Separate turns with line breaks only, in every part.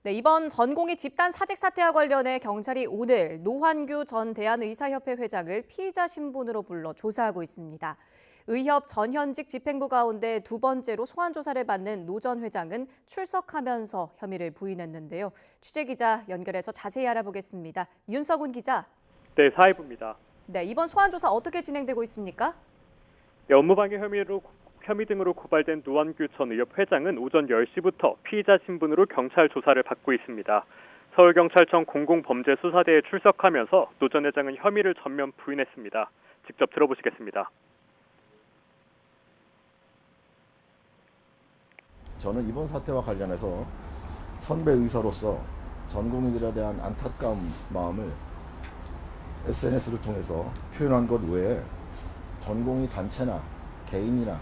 네, 이번 전공의 집단 사직 사태와 관련해 경찰이 오늘 노환규 전 대한의사협회 회장을 피의자 신분으로 불러 조사하고 있습니다. 의협 전현직 집행부 가운데 두 번째로 소환 조사를 받는 노 전 회장은 출석하면서 혐의를 부인했는데요. 취재기자 연결해서 자세히 알아보겠습니다. 윤석훈 기자.
네, 사회부입니다.
네, 이번 소환 조사 어떻게 진행되고 있습니까?
네, 업무방해 혐의 등으로 고발된 노환규 전 의협 회장은 오전 10시부터 피의자 신분으로 경찰 조사를 받고 있습니다. 서울경찰청 공공범죄수사대에 출석하면서 노 전 회장은 혐의를 전면 부인했습니다. 직접 들어보시겠습니다.
저는 이번 사태와 관련해서 선배 의사로서 전 국민들에 대한 안타까운 마음을 SNS를 통해서 표현한 것 외에 전공의 단체나 개인이나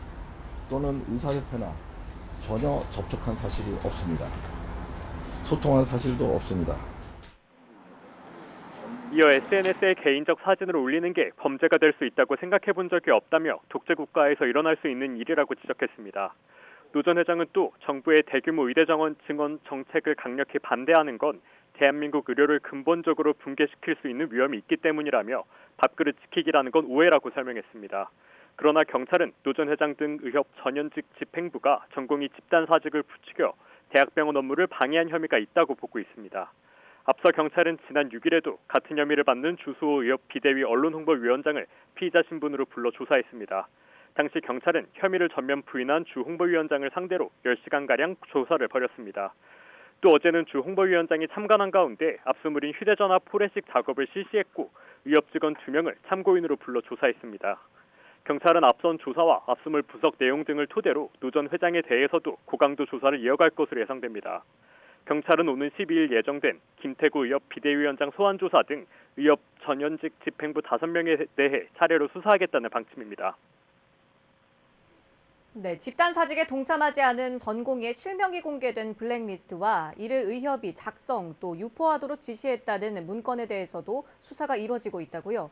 또는 의사협회나 전혀 접촉한 사실이 없습니다. 소통한 사실도 없습니다.
이어 SNS에 개인적 사진을 올리는 게 범죄가 될 수 있다고 생각해 본 적이 없다며 독재국가에서 일어날 수 있는 일이라고 지적했습니다. 노 전 회장은 또 정부의 대규모 의대 증원 정책을 강력히 반대하는 건 대한민국 의료를 근본적으로 붕괴시킬 수 있는 위험이 있기 때문이라며 밥그릇 지키기라는 건 오해라고 설명했습니다. 그러나 경찰은 노 전 회장 등 의협 전현직 집행부가 전공의 집단 사직을 부추겨 대학병원 업무를 방해한 혐의가 있다고 보고 있습니다. 앞서 경찰은 지난 6일에도 같은 혐의를 받는 주수호 의협 비대위 언론홍보위원장을 피의자 신분으로 불러 조사했습니다. 당시 경찰은 혐의를 전면 부인한 주 홍보위원장을 상대로 10시간가량 조사를 벌였습니다. 또 어제는 주 홍보위원장이 참관한 가운데 압수물인 휴대전화 포렌식 작업을 실시했고 의협 직원 2명을 참고인으로 불러 조사했습니다. 경찰은 앞선 조사와 압수물 부석 내용 등을 토대로 노 전 회장에 대해서도 고강도 조사를 이어갈 것으로 예상됩니다. 경찰은 오는 12일 예정된 김태구 의협 비대위원장 소환 조사 등 의협 전현직 집행부 5명에 대해 차례로 수사하겠다는 방침입니다.
네, 집단 사직에 동참하지 않은 전공의 실명이 공개된 블랙리스트와 이를 의협이 작성 또 유포하도록 지시했다는 문건에 대해서도 수사가 이뤄지고 있다고요.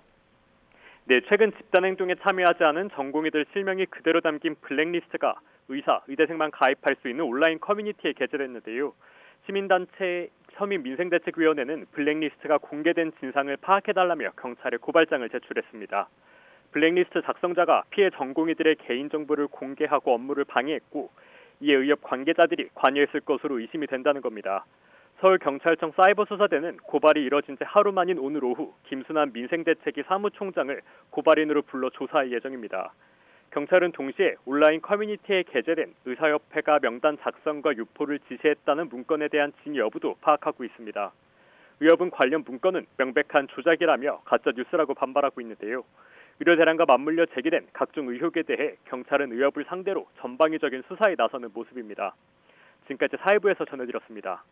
네, 최근 집단행동에 참여하지 않은 전공의들 실명이 그대로 담긴 블랙리스트가 의사, 의대생만 가입할 수 있는 온라인 커뮤니티에 게재됐는데요. 시민단체 서민민생대책위원회는 블랙리스트가 공개된 진상을 파악해달라며 경찰에 고발장을 제출했습니다. 블랙리스트 작성자가 피해 전공의들의 개인정보를 공개하고 업무를 방해했고 이에 의협 관계자들이 관여했을 것으로 의심이 된다는 겁니다. 서울경찰청 사이버수사대는 고발이 이뤄진 지 하루 만인 오늘 오후 김순환 민생대책위 사무총장을 고발인으로 불러 조사할 예정입니다. 경찰은 동시에 온라인 커뮤니티에 게재된 의사협회가 명단 작성과 유포를 지시했다는 문건에 대한 진위 여부도 파악하고 있습니다. 의협은 관련 문건은 명백한 조작이라며 가짜 뉴스라고 반발하고 있는데요. 의료대란과 맞물려 제기된 각종 의혹에 대해 경찰은 의협을 상대로 전방위적인 수사에 나서는 모습입니다. 지금까지 사회부에서 전해드렸습니다.